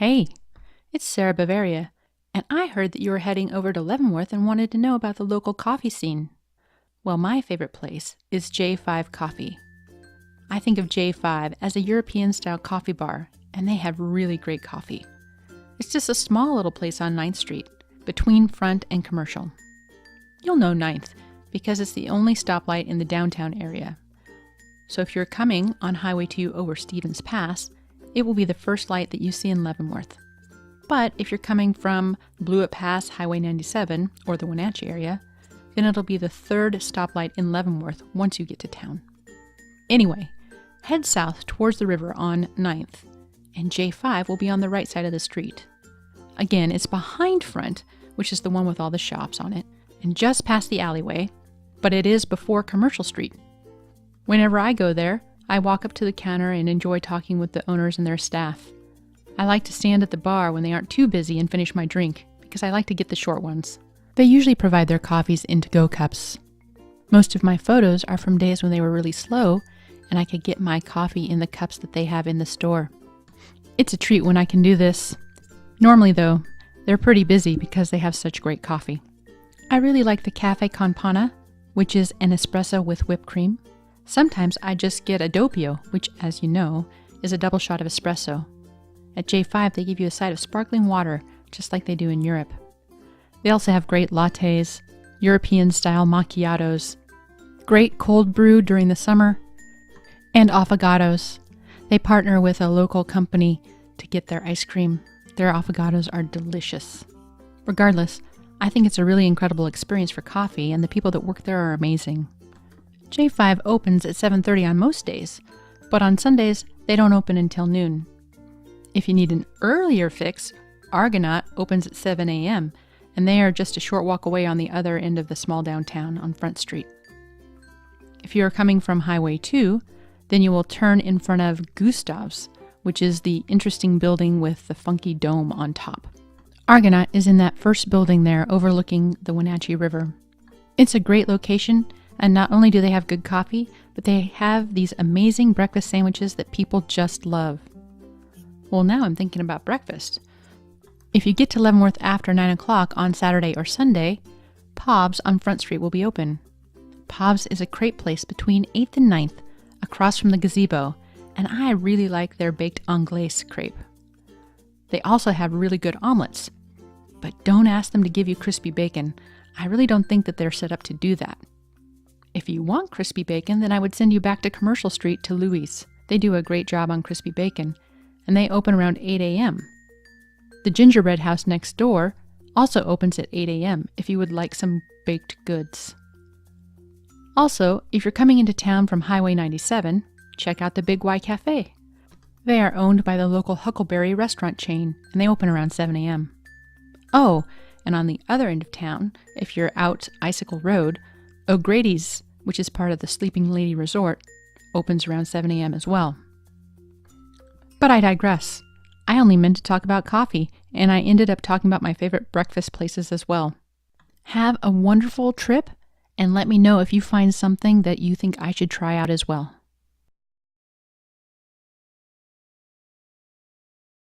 Hey, it's Sarah Bavaria, and I heard that you were heading over to Leavenworth and wanted to know about the local coffee scene. Well, my favorite place is J5 Coffee. I think of J5 as a European-style coffee bar, and they have really great coffee. It's just a small little place on 9th Street, between Front and Commercial. You'll know 9th because it's the only stoplight in the downtown area. So if you're coming on Highway 2 over Stevens Pass, it will be the first light that you see in Leavenworth. But if you're coming from Blewett Pass, Highway 97, or the Wenatchee area, then it'll be the third stoplight in Leavenworth once you get to town. Anyway, head south towards the river on 9th, and J5 will be on the right side of the street. Again, it's behind Front, which is the one with all the shops on it, and just past the alleyway, but it is before Commercial Street. Whenever I go there, I walk up to the counter and enjoy talking with the owners and their staff. I like to stand at the bar when they aren't too busy and finish my drink, because I like to get the short ones. They usually provide their coffees in to-go cups. Most of my photos are from days when they were really slow, and I could get my coffee in the cups that they have in the store. It's a treat when I can do this. Normally, though, they're pretty busy because they have such great coffee. I really like the Cafe Con Panna, which is an espresso with whipped cream. Sometimes I just get a doppio, which, as you know, is a double shot of espresso. At J5, they give you a side of sparkling water, just like they do in Europe. They also have great lattes, European-style macchiatos, great cold brew during the summer, and affogatos. They partner with a local company to get their ice cream. Their affogatos are delicious. Regardless, I think it's a really incredible experience for coffee, and the people that work there are amazing. J5 opens at 7:30 on most days, but on Sundays, they don't open until noon. If you need an earlier fix, Argonaut opens at 7 a.m., and they are just a short walk away on the other end of the small downtown on Front Street. If you are coming from Highway 2, then you will turn in front of Gustav's, which is the interesting building with the funky dome on top. Argonaut is in that first building there overlooking the Wenatchee River. It's a great location, and not only do they have good coffee, but they have these amazing breakfast sandwiches that people just love. Well, now I'm thinking about breakfast. If you get to Leavenworth after 9 o'clock on Saturday or Sunday, Pob's on Front Street will be open. Pob's is a crepe place between 8th and 9th, across from the gazebo, and I really like their baked anglaise crepe. They also have really good omelets, but don't ask them to give you crispy bacon. I really don't think that they're set up to do that. If you want crispy bacon, then I would send you back to Commercial Street to Louis. They do a great job on crispy bacon, and they open around 8 a.m. The gingerbread house next door also opens at 8 a.m. if you would like some baked goods. Also, if you're coming into town from Highway 97, check out the Big Y Cafe. They are owned by the local Huckleberry restaurant chain, and they open around 7 a.m. Oh, and on the other end of town, if you're out Icicle Road, O'Grady's, which is part of the Sleeping Lady Resort, opens around 7 a.m. as well. But I digress. I only meant to talk about coffee, and I ended up talking about my favorite breakfast places as well. Have a wonderful trip, and let me know if you find something that you think I should try out as well.